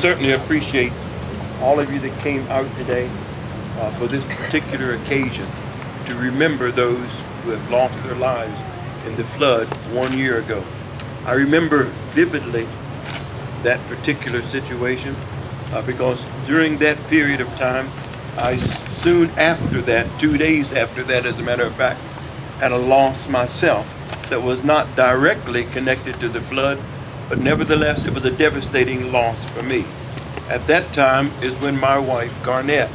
certainly appreciate all of you that came out today for this particular occasion to remember those who have lost their lives in the flood 1 year ago. I remember vividly that particular situation because during that period of time, I soon after that, 2 days after that, as a matter of fact, had a loss myself that was not directly connected to the flood, but nevertheless, it was a devastating loss for me. At that time is when my wife, Garnett,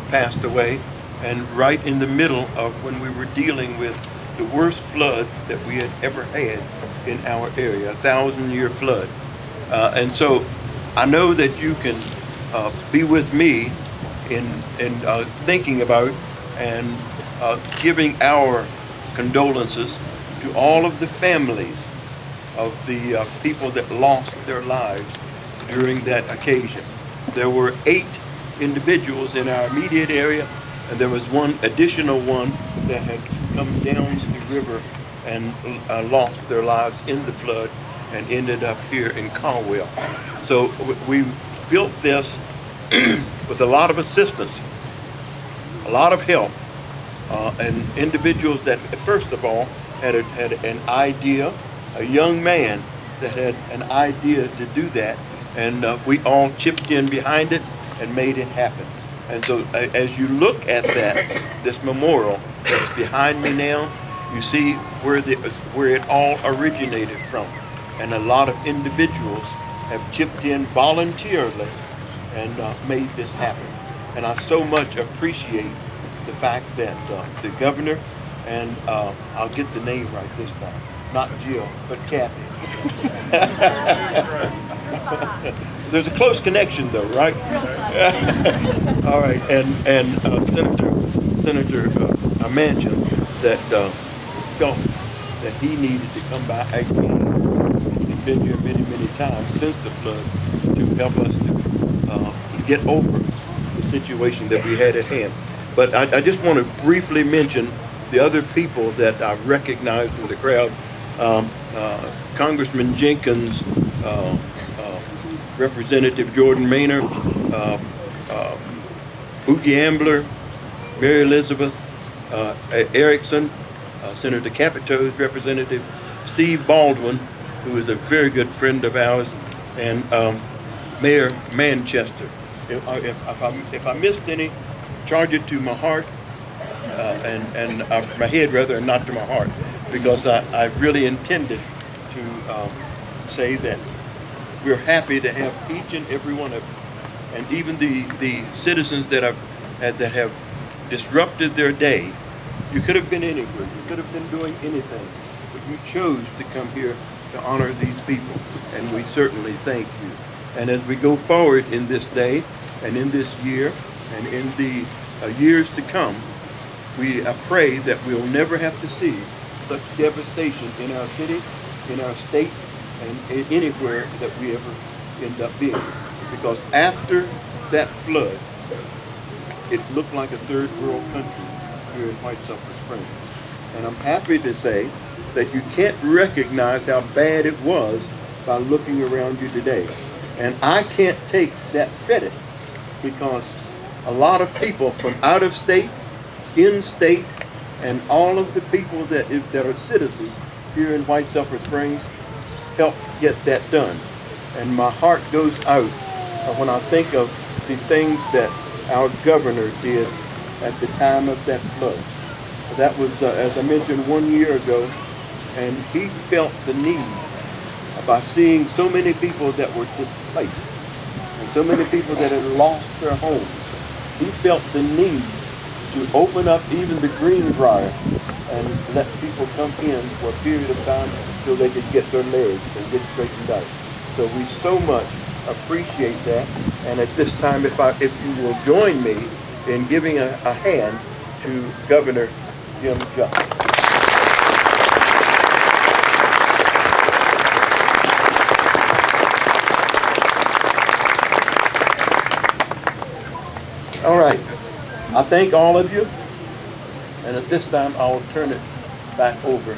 passed away, and right in the middle of when we were dealing with the worst flood that we had ever had in our area, a 1,000-year flood. And so I know that you can be with me in thinking about and giving our condolences to all of the families of the people that lost their lives during that occasion. There were 8 individuals in our immediate area, and there was one additional one that had come down the river and lost their lives in the flood and ended up here in Caldwell. So we built this with a lot of assistance, a lot of help, and individuals that, first of all, had an idea, a young man that had an idea to do that, and we all chipped in behind it and made it happen. And so as you look at that, this memorial that's behind me now, you see where it all originated from. And a lot of individuals have chipped in voluntarily and made this happen. And I so much appreciate the fact that the governor and I'll get the name right this time, not Jill, but Kathy. There's a close connection though, right? All right, and Senator Manchin that felt that he needed to come by again. He's been here many times since the flood to help us to get over the situation that we had at hand. But I just want to briefly mention the other people that I recognize in the crowd. Congressman Jenkins, Representative Jordan Maynard, Oogie Ambler, Mary Elizabeth Erickson, Senator Capito's representative, Steve Baldwin, who is a very good friend of ours, and Mayor Manchester. If I missed any, charge it to my heart, and my head rather, and not to my heart, because I really intended to say that we're happy to have each and every one of you, and even the citizens that have disrupted their day. You could have been anywhere, you could have been doing anything, but you chose to come here to honor these people, and we certainly thank you. And as we go forward in this day, and in this year, and in the years to come, we pray that we'll never have to see such devastation in our city, in our state, and anywhere that we ever end up being. Because after that flood, it looked like a third world country here in Sulphur Springs. And I'm happy to say that you can't recognize how bad it was by looking around you today. And I can't take that credit because a lot of people from out of state, in state, and all of the people that are citizens here in Sulphur Springs helped get that done. And my heart goes out when I think of the things that our governor did at the time of that flood. That was, as I mentioned, 1 year ago, and he felt the need by seeing so many people that were displaced and so many people that had lost their homes. He felt the need to open up even the Greenbrier and let people come in for a period of time so they could get their legs and get straightened out. So we so much appreciate that. And at this time, if you will join me in giving a hand to Governor Jim Justice. All right. I thank all of you. And at this time, I'll turn it back over